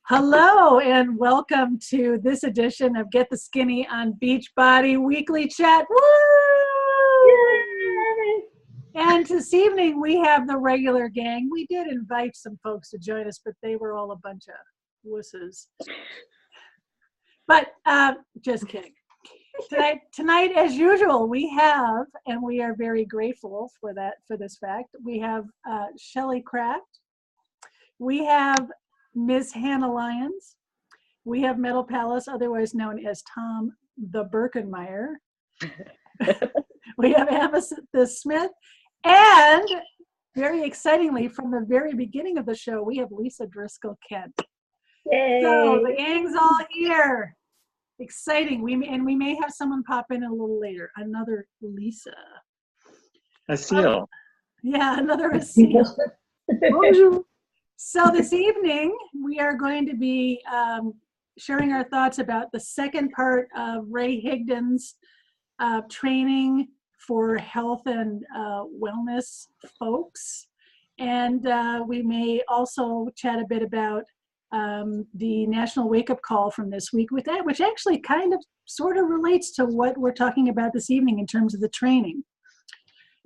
Hello and welcome to this edition of Get the Skinny on Beachbody Weekly Chat. Woo! Yay! And this evening we have the regular gang. We did invite some folks to join us, but they were all a bunch of wusses. But just kidding. Tonight, as usual, we have, and we are very grateful for this fact, we have Shelley Kraft. We have Ms. Hannah Lyons. We have Metal Palace, otherwise known as Tom the Birkenmeyer. We have Amethyst Smith. And very excitingly, from the very beginning of the show, we have Lisa Driscoll Kent. Yay! So the gang's all here. Exciting. We may have someone pop in a little later. Another Lisa. A seal. Yeah, another seal. Bonjour. So this evening, we are going to be sharing our thoughts about the second part of Ray Higdon's training for health and wellness folks. And we may also chat a bit about the National Wake Up Call from this week with that, which actually kind of sort of relates to what we're talking about this evening in terms of the training.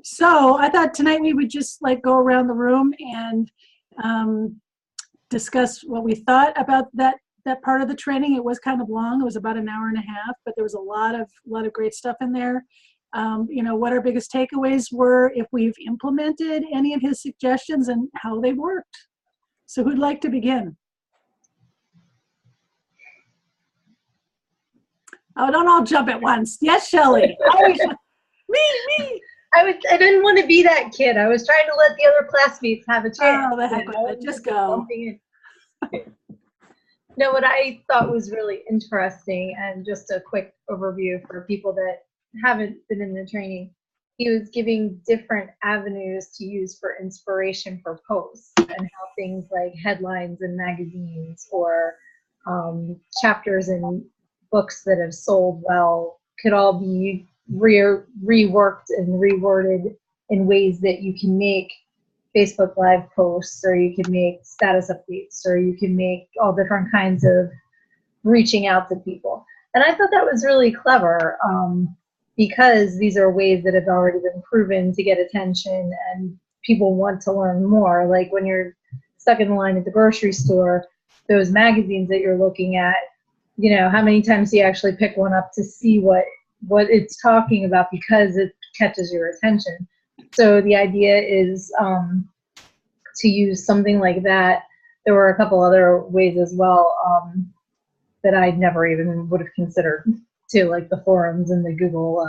So I thought tonight we would just go around the room and discuss what we thought about that part of the training. It was kind of long. It was about an hour and a half, but there was a lot of great stuff in there. What our biggest takeaways were, if we've implemented any of his suggestions and how they worked. So who'd like to begin? Oh, don't all jump at once. Yes, Shelley. Always. Me. I didn't want to be that kid. I was trying to let the other classmates have a chance. Oh, the heck with it. Just go. No, what I thought was really interesting, and just a quick overview for people that haven't been in the training, he was giving different avenues to use for inspiration for posts, and how things like headlines in magazines or chapters in books that have sold well could all be reworked and reworded in ways that you can make Facebook Live posts, or you can make status updates, or you can make all different kinds of reaching out to people. And I thought that was really clever, because these are ways that have already been proven to get attention and people want to learn more. Like when you're stuck in the line at the grocery store, those magazines that you're looking at, how many times do you actually pick one up to see what it's talking about because it catches your attention? So the idea is to use something like that. There were a couple other ways as well that I never even would have considered too, like the forums and the Google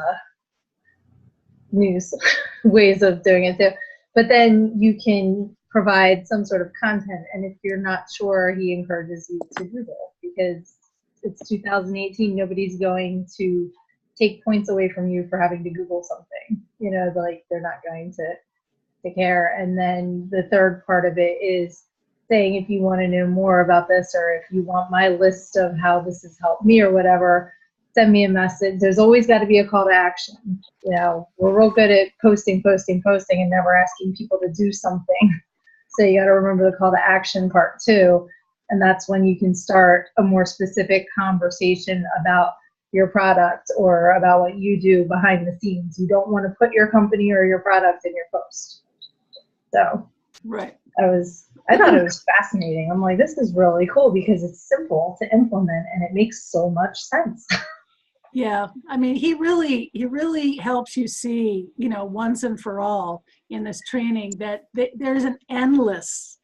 News ways of doing it too. But then you can provide some sort of content, and if you're not sure, he encourages you to Google, because it's 2018. Nobody's going to take points away from you for having to Google something. They're not going to care. And then the third part of it is saying, if you want to know more about this, or if you want my list of how this has helped me or whatever, send me a message. There's always got to be a call to action. We're real good at posting and never asking people to do something. So you got to remember the call to action part too. And that's when you can start a more specific conversation about your product or about what you do behind the scenes. You don't want to put your company or your product in your post. So right. I thought it was fascinating. I'm like, this is really cool because it's simple to implement and it makes so much sense. Yeah, I mean, he really helps you see, once and for all in this training that there's an endless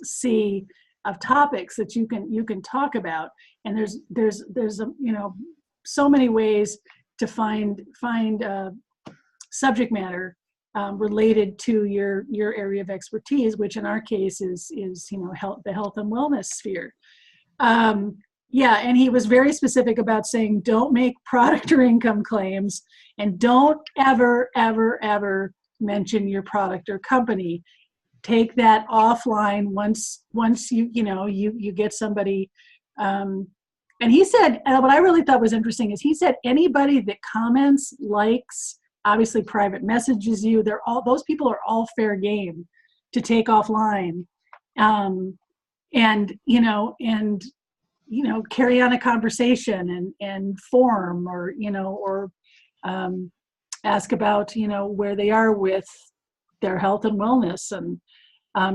sea of topics that you can talk about, and there's so many ways to find subject matter related to your area of expertise, which in our case is the health and wellness sphere. Yeah, and he was very specific about saying, don't make product or income claims, and don't ever mention your product or company. Take that offline once you get somebody. And he said, what I really thought was interesting is he said anybody that comments, likes, obviously private messages you, those people are all fair game to take offline. and carry on a conversation and form, or ask about where they are with their health and wellness, and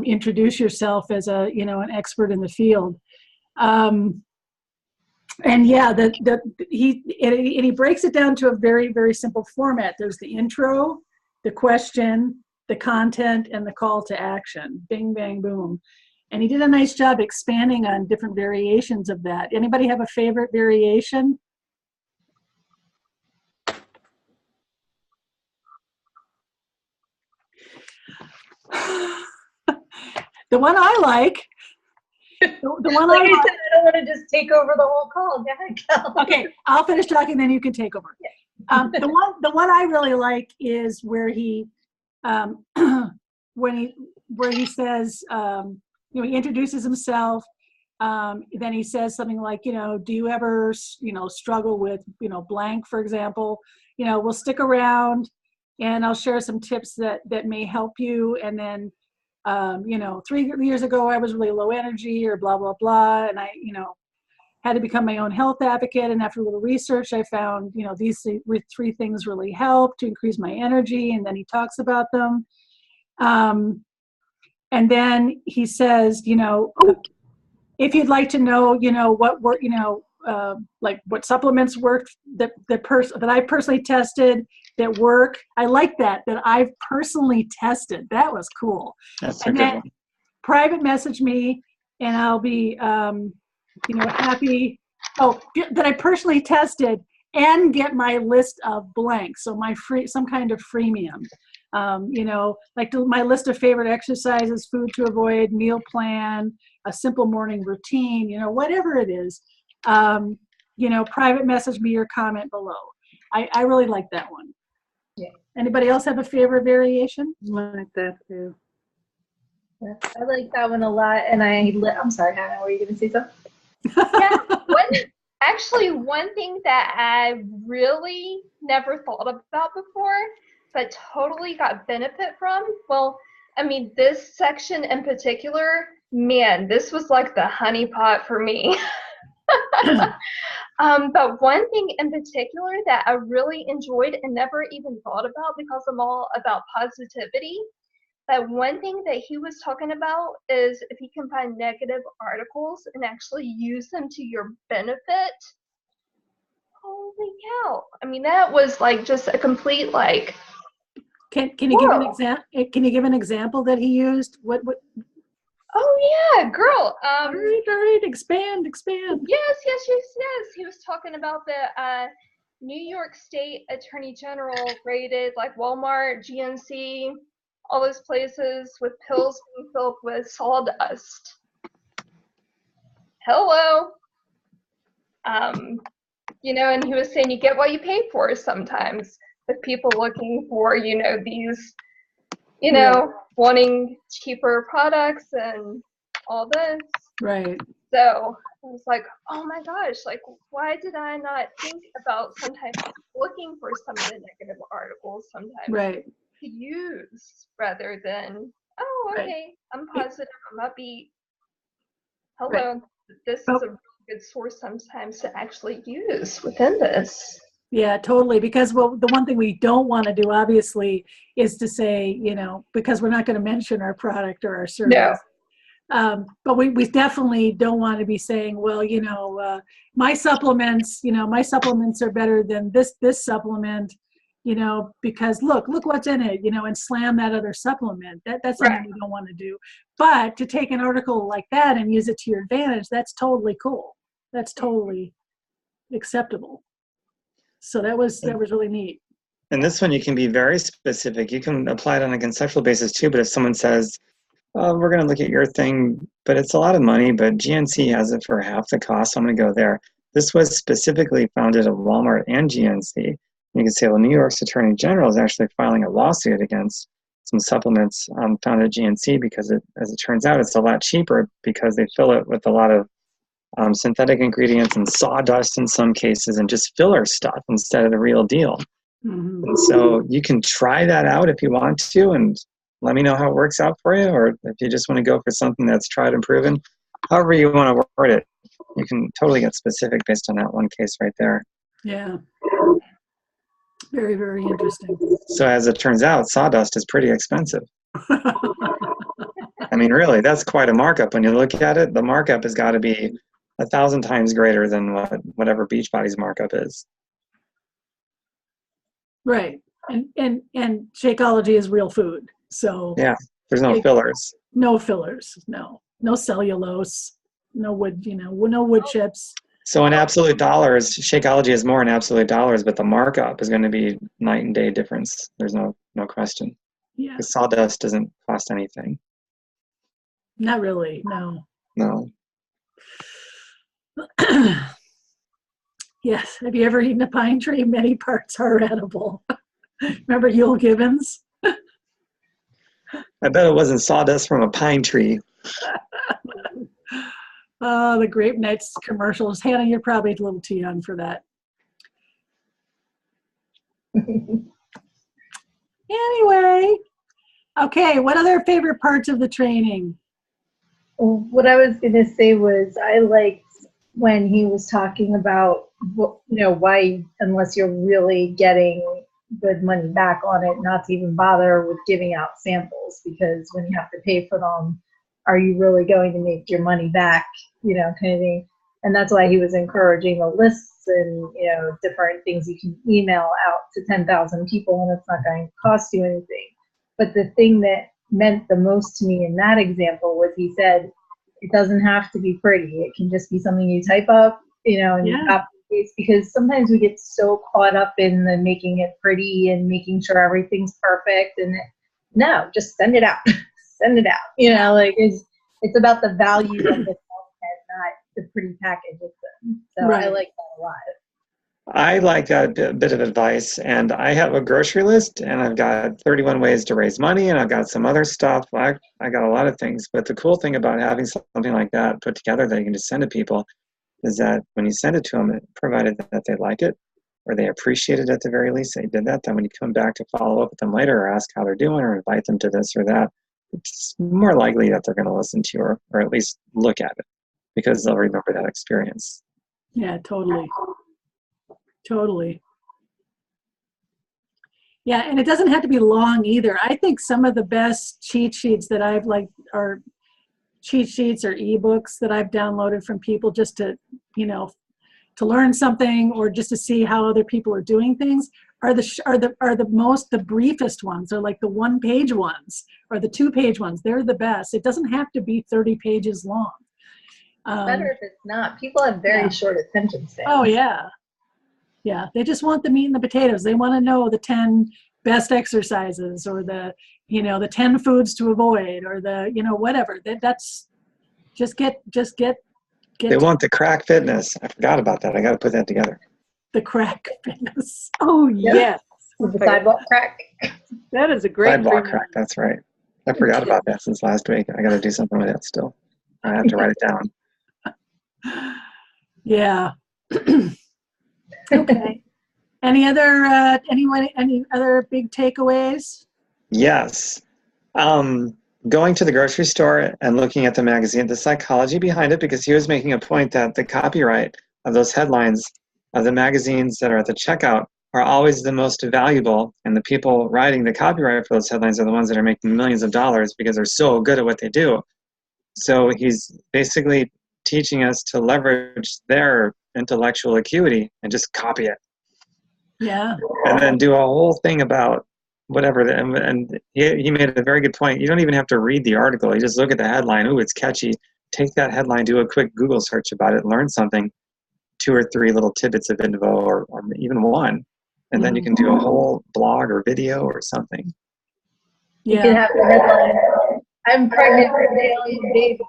introduce yourself as an expert in the field. And yeah, he breaks it down to a very, very simple format. There's the intro, the question, the content, and the call to action. Bing, bang, boom. And he did a nice job expanding on different variations of that. Anybody have a favorite variation? The one I like. The one like I I said, I don't want to just take over the whole call. Go ahead, Cal. Okay, I'll finish talking, then you can take over. Yeah. The one I really like is where he where he says, he introduces himself. Then he says something like, do you ever struggle with blank, for example? We'll stick around, and I'll share some tips that may help you. And then 3 years ago I was really low energy, or blah blah blah, and I had to become my own health advocate, and after a little research I found these 3 things really help to increase my energy. And then he talks about them, and then he says, if you'd like to know what work, like what supplements worked that I personally tested that work. I like that I've personally tested. That was cool. That's a And good then one. private message me, and I'll be happy. Oh, that I personally tested, and get my list of blanks. So some kind of freemium. Like my list of favorite exercises, food to avoid, meal plan, a simple morning routine, whatever it is. Private message me or comment below. I really like that one. Yeah. Anybody else have a favorite variation? I like that too. Yeah, I like that one a lot. And I'm sorry, Hannah, were you going to say something? Yeah, one thing that I really never thought about before, but totally got benefit from. Well, I mean, this section in particular, man, this was like the honeypot for me. But one thing in particular that I really enjoyed and never even thought about, because I'm all about positivity, that one thing that he was talking about is if you can find negative articles and actually use them to your benefit. Holy cow. I mean, that was like just a complete like. Can you give an example? Can you give an example that he used? What? Oh yeah, girl. All right. Expand. Yes. He was talking about the New York State Attorney General raided like Walmart, GNC, all those places with pills being filled with sawdust. Hello. And he was saying you get what you pay for sometimes, with people looking for, these, wanting cheaper products and all this. Right. So I was like, oh my gosh, like, why did I not think about sometimes looking for some of the negative articles sometimes Right. to use rather than, oh, okay, Right. I'm positive, I'm upbeat. Hello, Right. this is a really good source sometimes to actually use within this. Yeah, totally. Because the one thing we don't want to do, obviously, is to say, because we're not going to mention our product or our service. No. But we definitely don't want to be saying, well, my supplements are better than this supplement, because look what's in it, and slam that other supplement. That's something we don't want to do. But to take an article like that and use it to your advantage, that's totally cool. That's totally acceptable. So that was really neat. And this one, you can be very specific. You can apply it on a conceptual basis too. But if someone says, "Oh, we're going to look at your thing, but it's a lot of money, but GNC has it for half the cost, so I'm going to go there." This was specifically founded at Walmart and GNC. You can say, well, New York's Attorney General is actually filing a lawsuit against some supplements found at GNC because, as it turns out, it's a lot cheaper because they fill it with a lot of synthetic ingredients and sawdust in some cases, and just filler stuff instead of the real deal. Mm-hmm. And so you can try that out if you want to, and let me know how it works out for you. Or if you just want to go for something that's tried and proven, however you want to word it. You can totally get specific based on that one case right there. Yeah. Very, very interesting. So as it turns out, sawdust is pretty expensive. I mean, really, that's quite a markup. When you look at it, the markup has got to be 1,000 times greater than whatever Beachbody's markup is. Right. And Shakeology is real food. So yeah, there's no fillers. No fillers. No cellulose. No wood, no wood chips. So in absolute dollars, Shakeology is more in absolute dollars, but the markup is going to be night and day difference. There's no question. Yeah. The sawdust doesn't cost anything. Not really. No. No. Yes. Have you ever eaten a pine tree? Many parts are edible. Remember Yul Gibbons? I bet it wasn't sawdust from a pine tree. Oh, the Grape Nuts commercials. Hannah, you're probably a little too young for that. Anyway. Okay, what other favorite parts of the training? What I was going to say was I liked when he was talking about, why, unless you're really getting good money back on it, not to even bother with giving out samples, because when you have to pay for them, are you really going to make your money back, kind of thing. And that's why he was encouraging the lists and, different things you can email out to 10,000 people and it's not going to cost you anything. But the thing that meant the most to me in that example was he said, it doesn't have to be pretty. It can just be something you type up, and you copy and paste, because sometimes we get so caught up in the making it pretty and making sure everything's perfect. And no, just send it out. Send it out. It's about the value of the content, not the pretty package it's in. So right. I like that a lot. I like that bit of advice, and I have a grocery list, and I've got 31 ways to raise money, and I've got some other stuff. I got a lot of things, but the cool thing about having something like that put together that you can just send to people is that when you send it to them, provided that they like it or they appreciate it at the very least, they did that, then when you come back to follow up with them later or ask how they're doing or invite them to this or that, it's more likely that they're going to listen to you or at least look at it because they'll remember that experience. Yeah, totally. Totally. Yeah, and it doesn't have to be long either. I think some of the best cheat sheets that I've liked are cheat sheets or ebooks that I've downloaded from people just to, to learn something or just to see how other people are doing things are the briefest ones. They're like the 1-page ones or the 2-page ones. They're the best. It doesn't have to be 30 pages long. Better if it's not. People have very short attention spans. Oh, yeah. Yeah, they just want the meat and the potatoes. They want to know the 10 best exercises or the 10 foods to avoid or the, whatever. That's just get. They want the crack fitness. I forgot about that. I got to put that together. The crack fitness. Oh, yes. The sidewalk crack. That is a great sidewalk crack. That's right. I forgot about that since last week. I got to do something with that still. I have to write it down. Yeah. Okay. Any other big takeaways? Yes. Going to the grocery store and looking at the magazine, the psychology behind it, because he was making a point that the copyright of those headlines of the magazines that are at the checkout are always the most valuable, and the people writing the copyright for those headlines are the ones that are making millions of dollars because they're so good at what they do. So he's basically teaching us to leverage their intellectual acuity and just copy it. Yeah. And then do a whole thing about whatever. And he made a very good point. You don't even have to read the article. You just look at the headline. Ooh, it's catchy. Take that headline, do a quick Google search about it, learn something, 2 or 3 little tidbits of info or even one. And then you can do a whole blog or video or something. Yeah. You can have the headline, I'm pregnant for daily baby.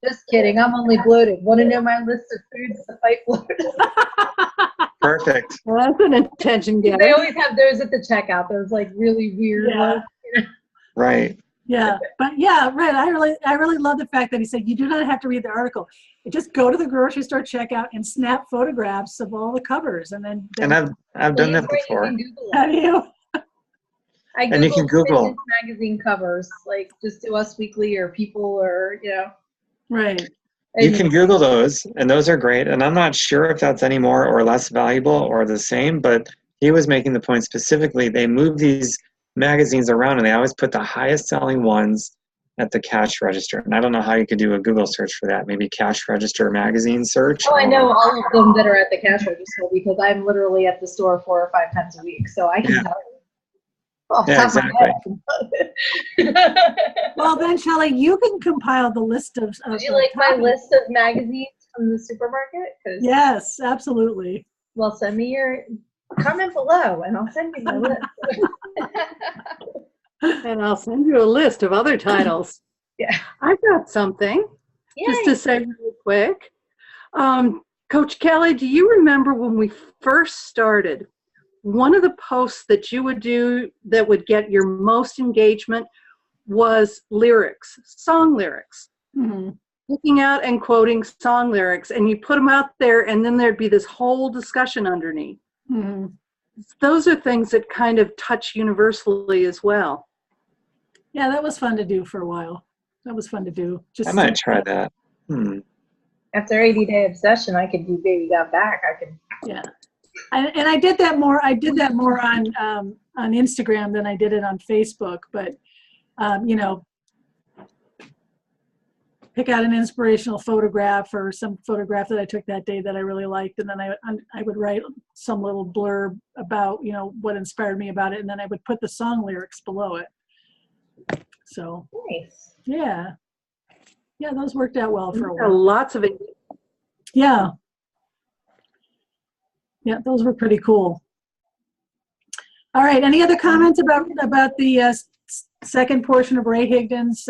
Just kidding. I'm only bloated. Want to know my list of foods to fight bloat? Perfect. Well, that's an attention getter. They always have those at the checkout. Those like really weird ones. Right. Yeah, but yeah, right. I really love the fact that he said you do not have to read the article. You just go to the grocery store checkout and snap photographs of all the covers, and then and I've done that before. Have you? And you can Google magazine covers, like just do Us Weekly or People or Right. You can Google those, and those are great. And I'm not sure if that's any more or less valuable or the same, but he was making the point specifically, they move these magazines around and they always put the highest selling ones at the cash register. And I don't know how you could do a Google search for that. Maybe cash register magazine search. Oh, I know all of them that are at the cash register because I'm literally at the store 4 or 5 times a week, so I can tell you. Off the Yeah, top of my exactly. head. Well, then, Shelley, you can compile the list of. Would you like my list of magazines from the supermarket? Yes, absolutely. Well, send me your comment below, and I'll send you my list. And I'll send you a list of other titles. Yeah. I've got something just to say really quick. Coach Kelly, do you remember when we first started, one of the posts that you would do that would get your most engagement was lyrics, song lyrics. Mm-hmm. Looking out and quoting song lyrics, and you put them out there, and then there'd be this whole discussion underneath. Mm-hmm. Those are things that kind of touch universally as well. Yeah, that was fun to do for a while. That was fun to do. I might try that. After 80-day obsession, I could do Baby Got Back. I could. Yeah, and I did that more. I did that more on Instagram than I did it on Facebook. But you know, pick out an inspirational photograph or some photograph that I took that day that I really liked, and then I would write some little blurb about, you know, what inspired me about it, and then I would put the song lyrics below it. So Nice. yeah, those worked out well for a while. Lots of it. Yeah, those were pretty cool. All right, any other comments about the second portion of Ray Higdon's?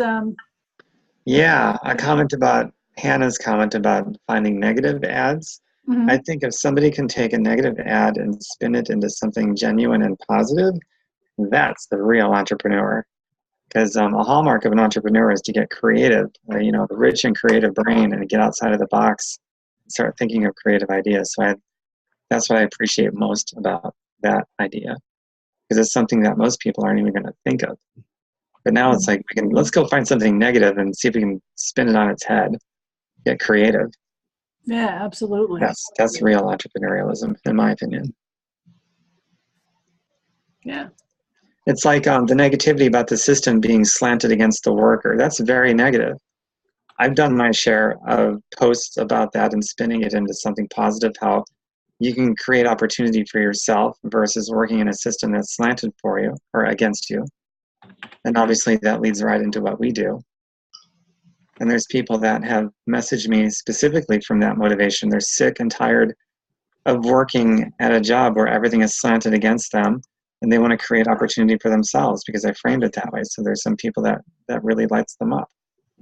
Yeah, a comment about Hannah's comment about finding negative ads. Mm-hmm. I think if somebody can take a negative ad and spin it into something genuine and positive, that's the real entrepreneur. Because a hallmark of an entrepreneur is to get creative, you know, the rich and creative brain, and get outside of the box and start thinking of creative ideas. So that's what I appreciate most about that idea, because it's something that most people aren't even going to think of. But now it's like, let's go find something negative and see if we can spin it on its head, get creative. Yeah, absolutely. That's real entrepreneurialism, in my opinion. Yeah. It's like the negativity about the system being slanted against the worker. That's very negative. I've done my share of posts about that and spinning it into something positive, how you can create opportunity for yourself versus working in a system that's slanted for you or against you. And obviously that leads right into what we do. And there's people that have messaged me specifically from that motivation. They're sick and tired of working at a job where everything is slanted against them, and they want to create opportunity for themselves because I framed it that way. So there's some people that really lights them up.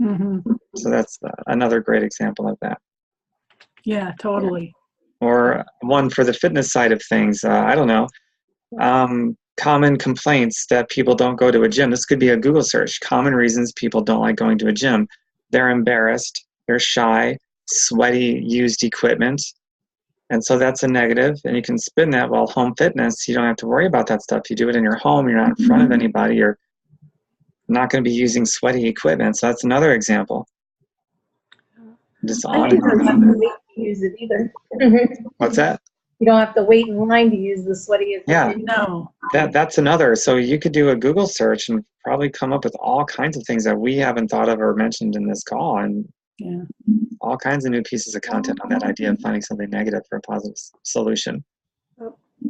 Mm-hmm. So that's another great example of that. Yeah, totally. Or one for the fitness side of things. I don't know. Common complaints that people don't go to a gym. This could be a Google search. Common reasons people don't like going to a gym. They're embarrassed. They're shy. Sweaty used equipment. And so that's a negative. And you can spin that. Well, home fitness, you don't have to worry about that stuff. You do it in your home. You're not in front of anybody. You're not going to be using sweaty equipment. So that's another example. Just on You don't have to wait to use it either. What's that? You don't have to wait in line to use the sweatiest. Yeah. No. That's another. So you could do a Google search and probably come up with all kinds of things that we haven't thought of or mentioned in this call, and all kinds of new pieces of content on that idea of finding something negative for a positive solution.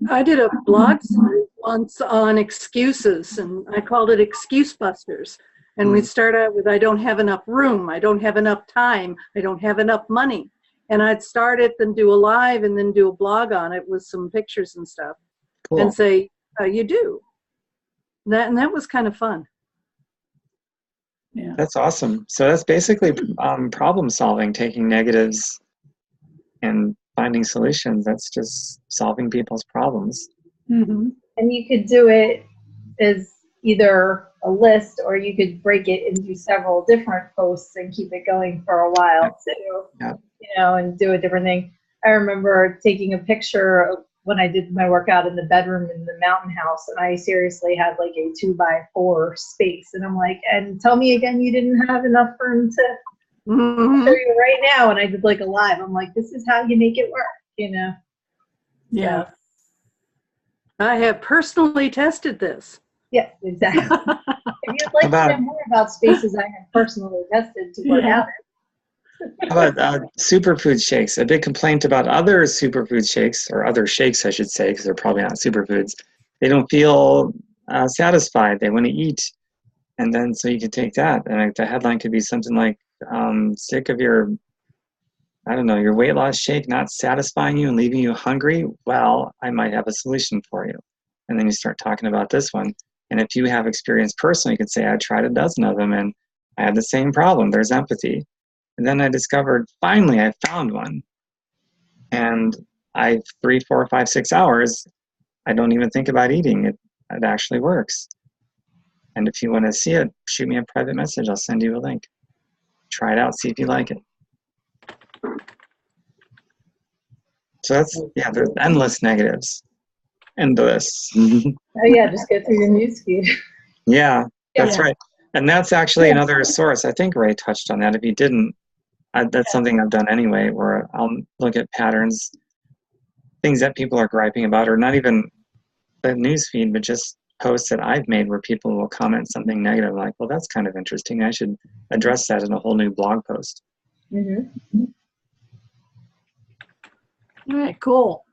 I did a blog series once on excuses, and I called it Excuse Busters. And we start out with, I don't have enough room, I don't have enough time, I don't have enough money. And I'd start it, then do a live, and then do a blog on it with some pictures and stuff. Cool. And say, you do. And that was kind of fun. Yeah. That's awesome. So that's basically problem solving, taking negatives and finding solutions. That's just solving people's problems. Mm-hmm. And you could do it as either a list, or you could break it into several different posts and keep it going for a while too. Yeah. You know, and do a different thing. I remember taking a picture of when I did my workout in the bedroom in the mountain house, and I seriously had like a 2x4 space, and I'm like, and tell me again you didn't have enough room to I'll Mhm. show you right now. And I did like a live. I'm like, this is how you make it work, you know? Yeah. So, I have personally tested this. yes, exactly. If you'd like to know more about spaces I have personally tested to work Yeah. out How about superfood shakes? A big complaint about other superfood shakes, or other shakes, I should say, because they're probably not superfoods. They don't feel satisfied. They want to eat. And then so you could take that. And like, the headline could be something like, sick of your, I don't know, your weight loss shake not satisfying you and leaving you hungry? Well, I might have a solution for you. And then you start talking about this one. And if you have experience personally, you could say, I tried a dozen of them and I had the same problem. There's empathy. And then I discovered, finally, I found one. And 3, 4, 5, 6 hours, I don't even think about eating. It actually works. And if you want to see it, shoot me a private message. I'll send you a link. Try it out, see if you like it. So there's endless negatives. Endless. Oh yeah, just go through your newsfeed. Yeah, that's Yeah. right. And that's actually another source. I think Ray touched on that. If you didn't, that's something I've done anyway, where I'll look at patterns, things that people are griping about, or not even the newsfeed, but just posts that I've made where people will comment something negative, like, well, that's kind of interesting. I should address that in a whole new blog post. Mm-hmm. All right, cool.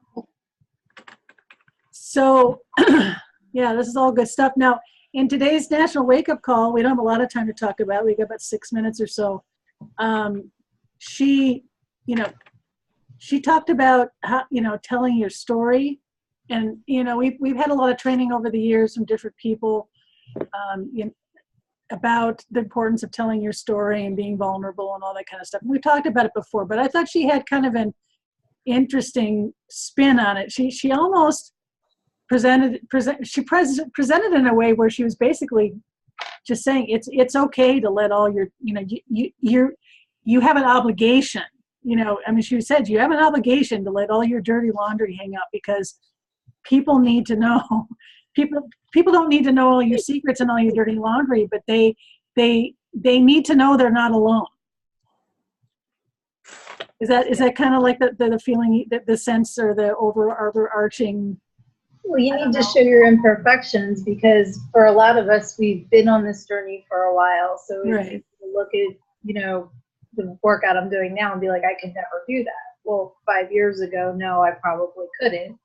So, yeah, this is all good stuff. Now, in today's National Wake Up Call, we don't have a lot of time to talk about. We got about 6 minutes or so. She talked about how, telling your story. And, we've had a lot of training over the years from different people about the importance of telling your story and being vulnerable and all that kind of stuff. We talked about it before, but I thought she had kind of an interesting spin on it. She almost presented in a way where she was basically just saying it's okay to let all your, you have an obligation, she said you have an obligation to let all your dirty laundry hang out, because people need to know, people don't need to know all your secrets and all your dirty laundry, but they need to know they're not alone. Is that kind of like the feeling, the sense, or the overarching? Well, you need to show your imperfections, because for a lot of us, we've been on this journey for a while. So it's easy to look at, the workout I'm doing now and be like, I could never do that. Well, 5 years ago, no, I probably couldn't.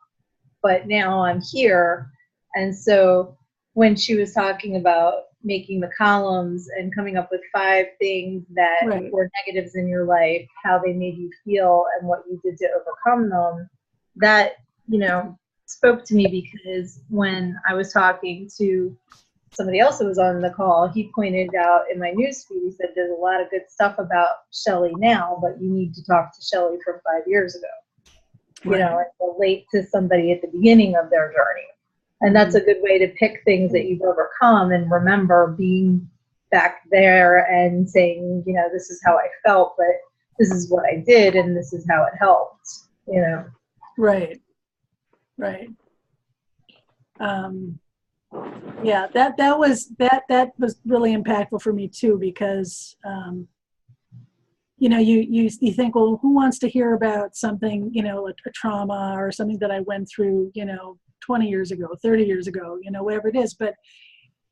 But now I'm here. And so when she was talking about making the columns and coming up with 5 things that were negatives in your life, how they made you feel and what you did to overcome them, that, spoke to me, because when I was talking to somebody else that was on the call, he pointed out in my newsfeed, he said, there's a lot of good stuff about Shelly now, but you need to talk to Shelly from 5 years ago, and relate to somebody at the beginning of their journey. And that's a good way to pick things that you've overcome and remember being back there and saying, this is how I felt, but this is what I did and this is how it helped, Right. Yeah, that was really impactful for me too, because you think, well, who wants to hear about something, a trauma or something that I went through, 20 years ago, 30 years ago, whatever it is. But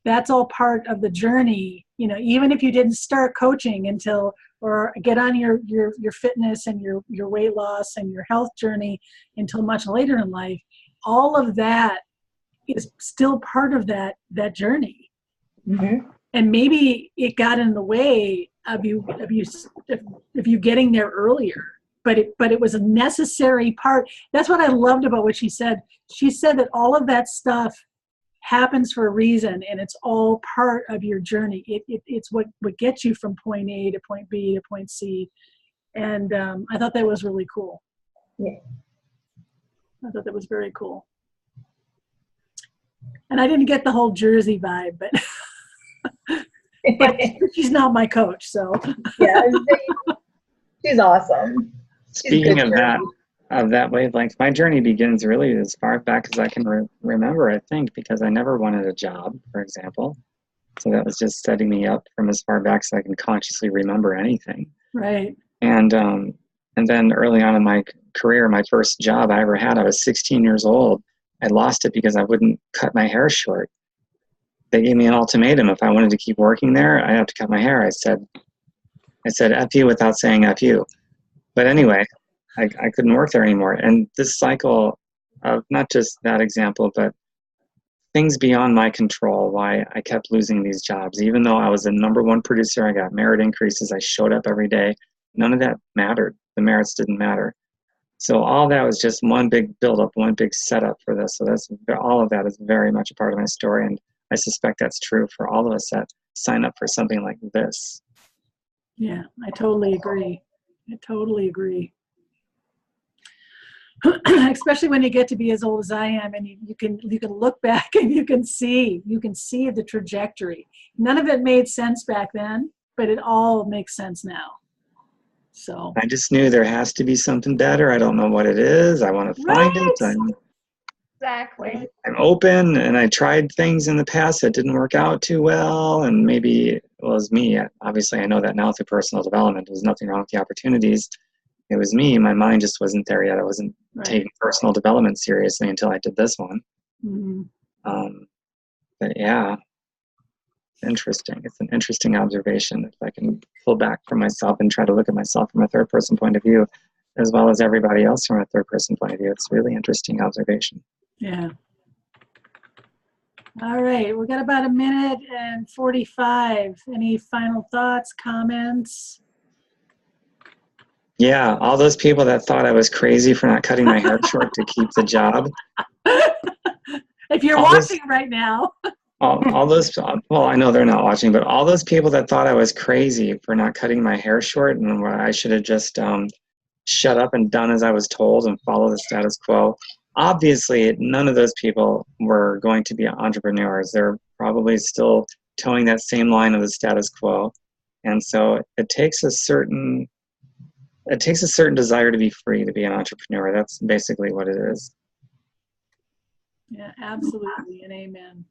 that's all part of the journey, even if you didn't start coaching or get on your fitness and your weight loss and your health journey until much later in life. All of that is still part of that journey. Mm-hmm. And maybe it got in the way of you getting there earlier, but it was a necessary part. That's what I loved about what she said. She said that all of that stuff happens for a reason, and it's all part of your journey. It's what gets you from point A to point B to point C. And I thought that was really cool. Yeah. I thought that was very cool. And I didn't get the whole Jersey vibe, but she's not my coach, so. Yeah, she's awesome. Speaking of that wavelength, my journey begins really as far back as I can remember, I think, because I never wanted a job, for example. So that was just setting me up from as far back as I can consciously remember anything. Right. And then early on in my career, my first job I ever had, I was 16 years old. I lost it because I wouldn't cut my hair short. They gave me an ultimatum. If I wanted to keep working there, I have to cut my hair. I said F you without saying F you. But anyway, I couldn't work there anymore. And this cycle of not just that example, but things beyond my control, why I kept losing these jobs. Even though I was the #1 producer, I got merit increases, I showed up every day. None of that mattered. The merits didn't matter. So all that was just one big buildup, one big setup for this. So all of that is very much a part of my story. And I suspect that's true for all of us that sign up for something like this. Yeah, I totally agree. I totally agree. Especially when you get to be as old as I am, and you can look back and you can see the trajectory. None of it made sense back then, but it all makes sense now. So I just knew there has to be something better. I don't know what it is. I want to find it. Exactly. I'm open, and I tried things in the past that didn't work out too well, and maybe it was me. Obviously, I know that now through personal development. There's nothing wrong with the opportunities. It was me. My mind just wasn't there yet. I wasn't taking personal development seriously until I did this one. Mm-hmm. But yeah, interesting. It's an interesting observation. If I can pull back from myself and try to look at myself from a third-person point of view, as well as everybody else from a third-person point of view, it's a really interesting observation. Yeah. All right, we got about 1:45. Any final thoughts, comments? Yeah, all those people that thought I was crazy for not cutting my hair short to keep the job. If you're watching right now. all those, well, I know they're not watching, but all those people that thought I was crazy for not cutting my hair short and where I should have just shut up and done as I was told and follow the status quo. Obviously, none of those people were going to be entrepreneurs. They're probably still towing that same line of the status quo. And so it takes a certain desire to be free, to be an entrepreneur. That's basically what it is. Yeah, absolutely, and amen.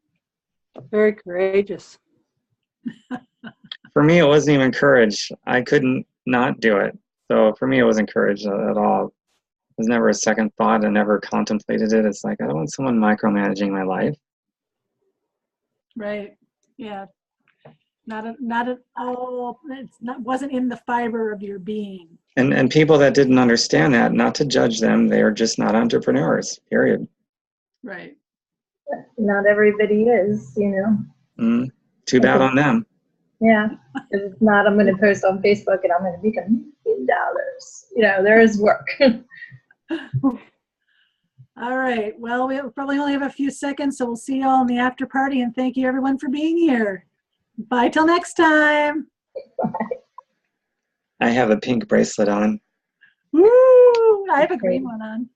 Very courageous. For me, it wasn't even courage. I couldn't not do it. So for me, it wasn't courage at all. It was never a second thought. I never contemplated it. It's like, I don't want someone micromanaging my life. Right. Yeah. Not at all. Wasn't in the fiber of your being. And people that didn't understand that, not to judge them, they are just not entrepreneurs, period. Right. Not everybody is, Too bad on them. Yeah. If not, I'm going to post on Facebook and I'm going to make $1 million. There is work. All right. Well, we probably only have a few seconds, so we'll see you all in the after party, and thank you everyone for being here. Bye till next time. I have a pink bracelet on. Woo! I have a green one on.